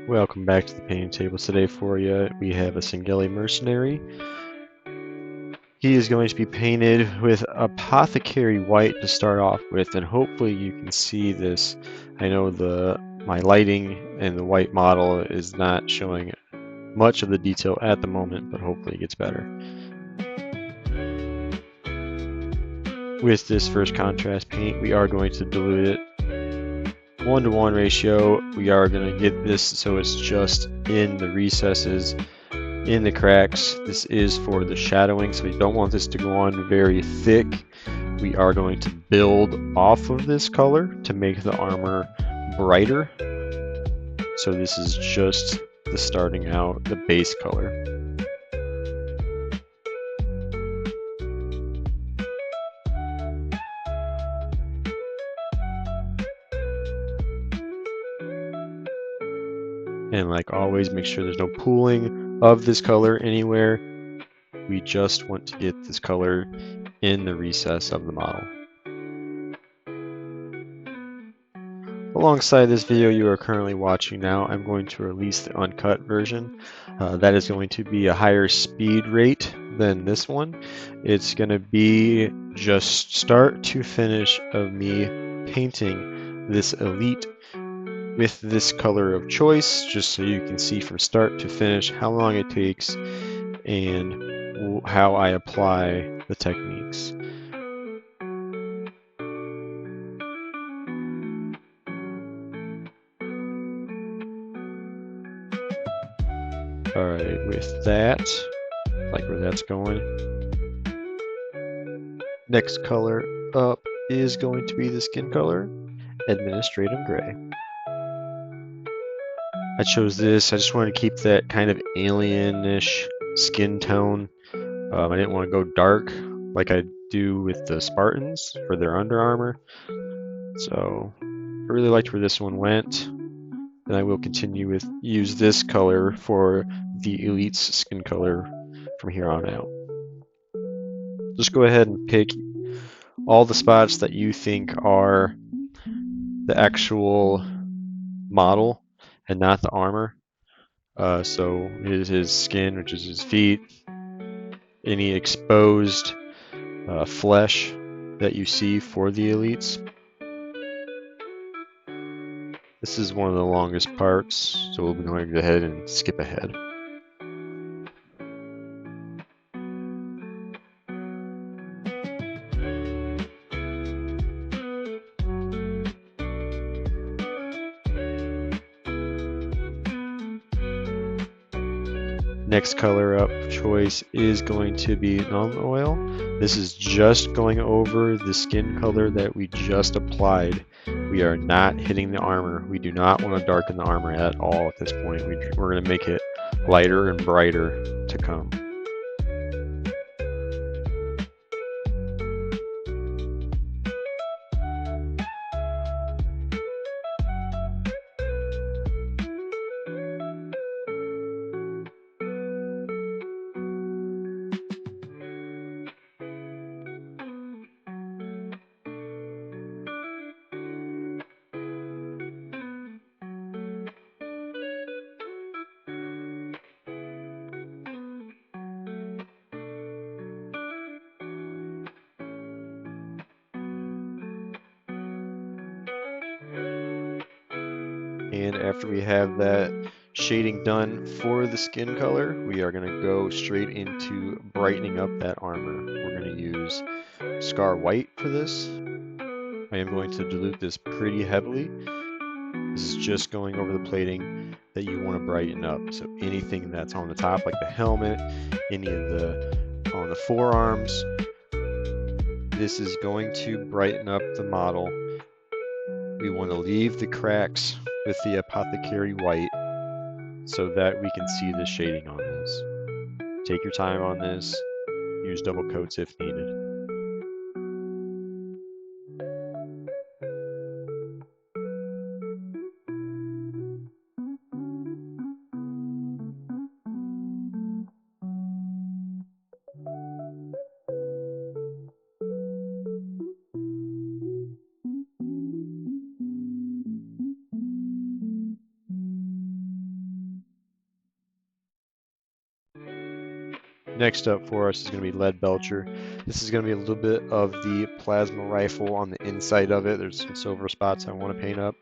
Welcome back to the painting table. Today for you we have a Sangheili Mercenary. He is going to be painted with Apothecary white to start off with, and hopefully you can see this. I know my lighting and the white model is not showing much of the detail at the moment, but hopefully it gets better. With this first contrast paint, we are going to dilute it 1-to-1 ratio. We are going to get this so it's just in the recesses, in the cracks. This is for the shadowing, so we don't want this to go on very thick. We are going to build off of this color to make the armor brighter. So this is just the starting out, the base color. And like always, make sure there's no pooling of this color anywhere. We just want to get this color in the recess of the model. Alongside this video you are currently watching now, I'm going to release the uncut version. That is going to be a higher speed rate than this one. It's going to be just start to finish of me painting this elite with this color of choice, just so you can see from start to finish how long it takes and how I apply the techniques. Alright, with that, like where that's going. Next color up is going to be the skin color, Administratum Gray. I chose this, I just wanted to keep that kind of alien-ish skin tone. I didn't want to go dark like I do with the Spartans for their Under Armour. So I really liked where this one went. And I will continue with use this color for the Elite's skin color from here on out. Just go ahead and pick all the spots that you think are the actual model and not the armor. So it is his skin, which is his feet, any exposed flesh that you see for the elites. This is one of the longest parts, so we'll be going to go ahead and skip ahead. Next color up choice is going to be Nuin Oil. This is just going over the skin color that we just applied. We are not hitting the armor. We do not want to darken the armor at all at this point. We're going to make it lighter and brighter to come. And after we have that shading done for the skin color, we are going to go straight into brightening up that armor. We're going to use Scar White for this. I am going to dilute this pretty heavily. This is just going over the plating that you want to brighten up. So anything that's on the top, like the helmet, any of the on the forearms, this is going to brighten up the model. We want to leave the cracks with the Apothecary white so that we can see the shading on this. Take your time on this, use double coats if needed. Next up for us is going to be Leadbelcher. This is going to be a little bit of the plasma rifle on the inside of it. There's some silver spots I want to paint up.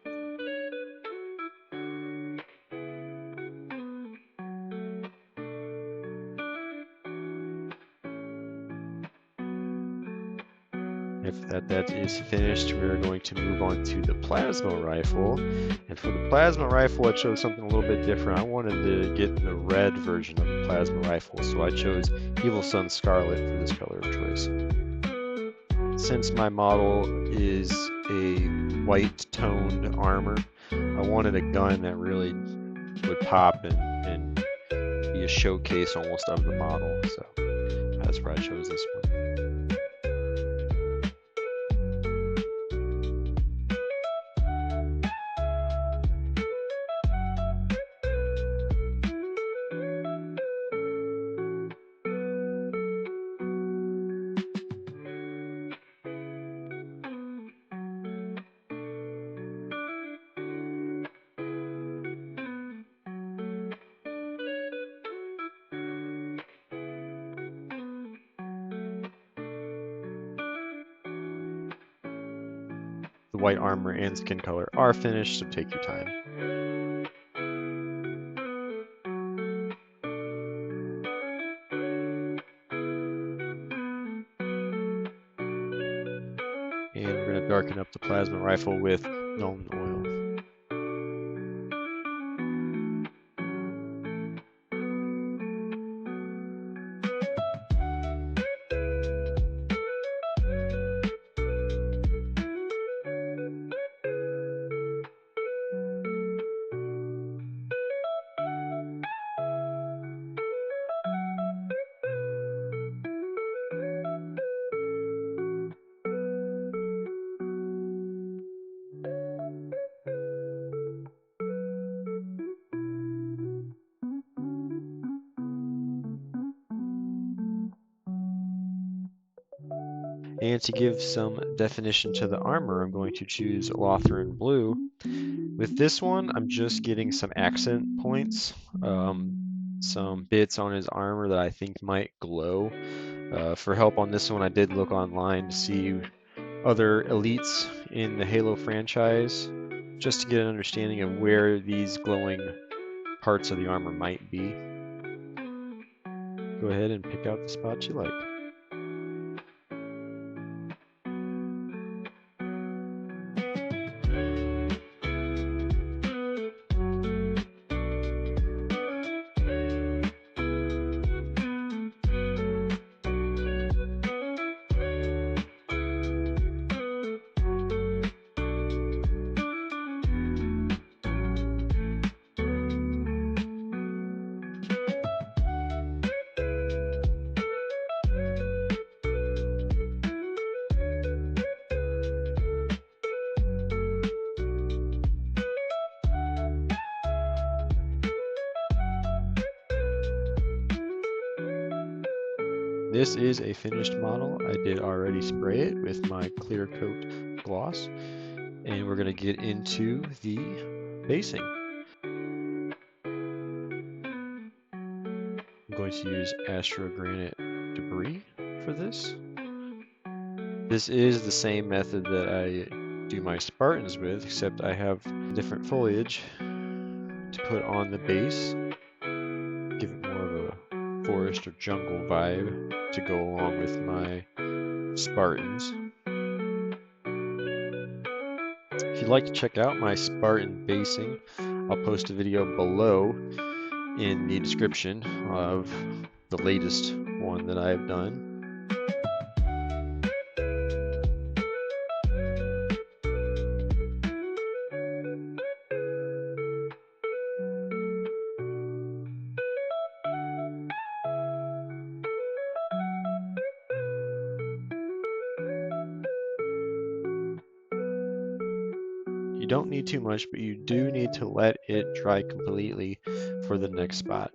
If that is finished, we're going to move on to the plasma rifle. And for the plasma rifle, I chose something a little bit different. I wanted to get the red version of the plasma rifle, so I chose Evil Sunz Scarlet for this color of choice. Since my model is a white toned armor, I wanted a gun that really would pop and be a showcase almost of the model, so that's why I chose this one. The white armor and skin color are finished, so take your time. And we're going to darken up the plasma rifle with Nuin Oil. And to give some definition to the armor, I'm going to choose Lothern Blue. With this one, I'm just getting some accent points, some bits on his armor that I think might glow. For help on this one, I did look online to see other elites in the Halo franchise, just to get an understanding of where these glowing parts of the armor might be. Go ahead and pick out the spots you like. This is a finished model. I did already spray it with my clear coat gloss, and we're going to get into the basing. I'm going to use Astrogranite debris for this. This is the same method that I do my Spartans with, except I have different foliage to put on the base, give it more of a forest or jungle vibe to go along with my Spartans. If you'd like to check out my Spartan basing, I'll post a video below in the description of the latest one that I have done. You don't need too much, but you do need to let it dry completely for the next spot.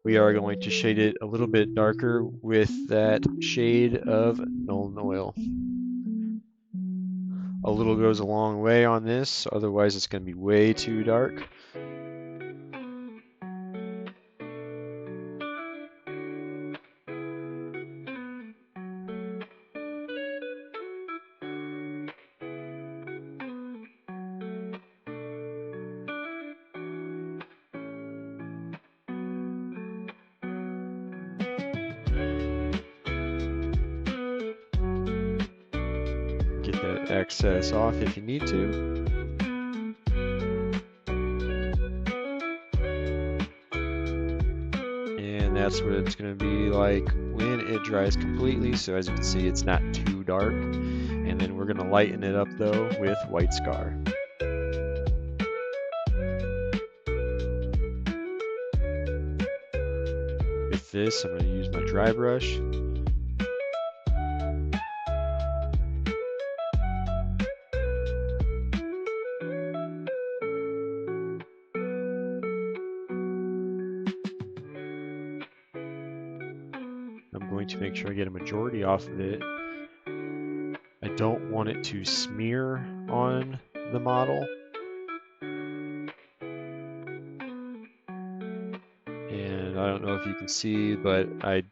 We are going to shade it a little bit darker with that shade of Nuin Oil. A little goes a long way on this, otherwise it's going to be way too dark. Get that excess off if you need to. And that's what it's going to be like when it dries completely. So as you can see, it's not too dark. And then we're going to lighten it up though with white scar. With this, I'm going to use my dry brush. I'm going to make sure I get a majority off of it. I don't want it to smear on the model. And I don't know if you can see, but I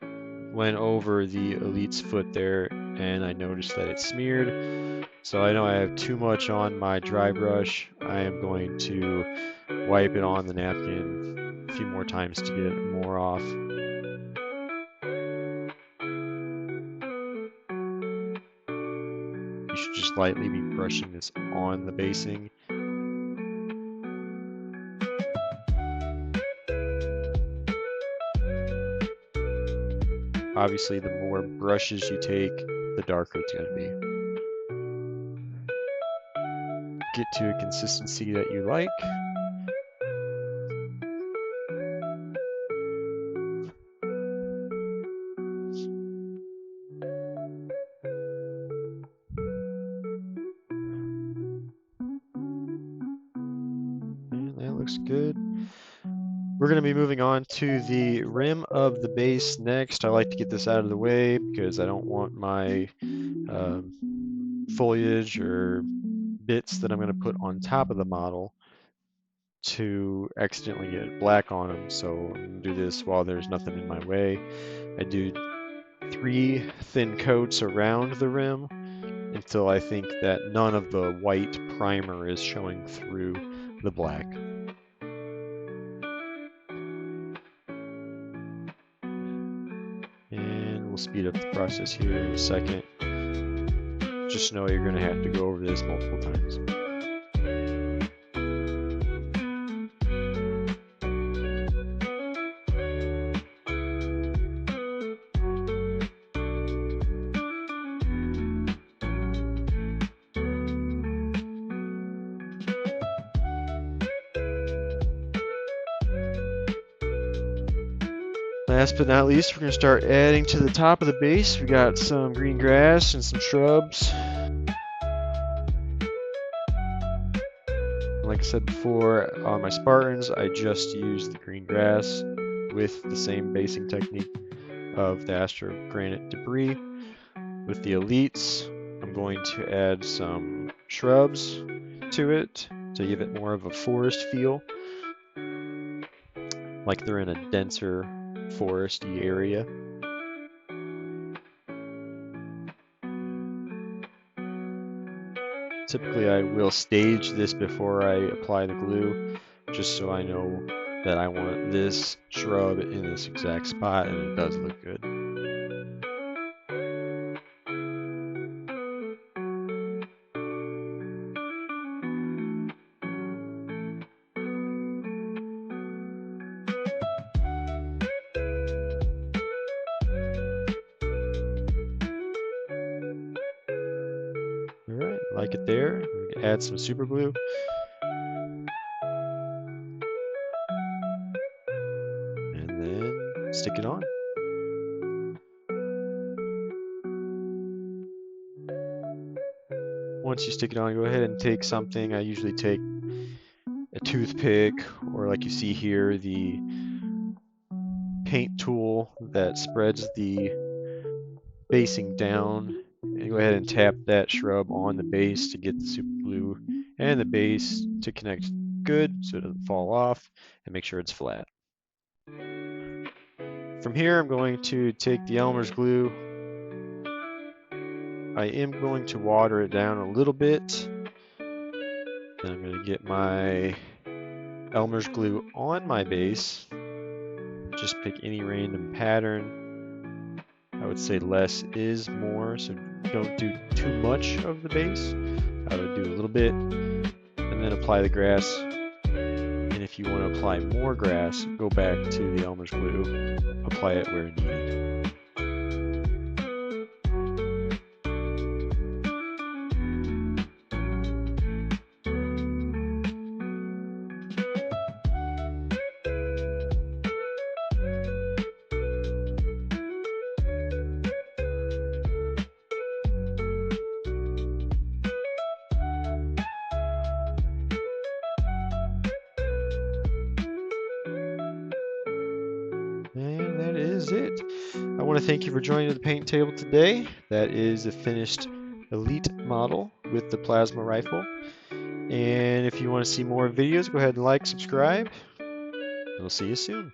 went over the Elite's foot there and I noticed that it smeared. So I know I have too much on my dry brush. I am going to wipe it on the napkin a few more times to get more off. You should just lightly be brushing this on the basing. Obviously, the more brushes you take, the darker it's going to be. Get to a consistency that you like. And that looks good. We're going to be moving on to the rim of the base next. I like to get this out of the way because I don't want my foliage or bits that I'm going to put on top of the model to accidentally get black on them. So I'm going to do this while there's nothing in my way. I do 3 thin coats around the rim until I think that none of the white primer is showing through the black. And we'll speed up the process here in a second. Just know you're going to have to go over this multiple times. Last but not least, we're going to start adding to the top of the base. We got some green grass and some shrubs. Like I said before, on my Spartans, I just used the green grass with the same basing technique of the Astrogranite debris. With the Elites, I'm going to add some shrubs to it to give it more of a forest feel, like they're in a denser foresty area. Typically I will stage this before I apply the glue, just so I know that I want this shrub in this exact spot, and it does look good. Alright, like it there. I'm going to add some super glue. And then stick it on. Once you stick it on, go ahead and take something. I usually take a toothpick, or like you see here, the paint tool that spreads the basing down And go ahead and tap that shrub on the base to get the super glue and the base to connect good so it doesn't fall off, and make sure it's flat. From here, I'm going to take the Elmer's glue. I am going to water it down a little bit. Then I'm going to get my Elmer's glue on my base. Just pick any random pattern. I would say less is more, so don't do too much of the base. I would do a little bit, and then apply the grass. And if you want to apply more grass, go back to the Elmer's glue, apply it where needed. And that is it. I want to thank you for joining the paint table today. That is a finished elite model with the plasma rifle. And if you want to see more videos, go ahead and like, subscribe. We'll see you soon.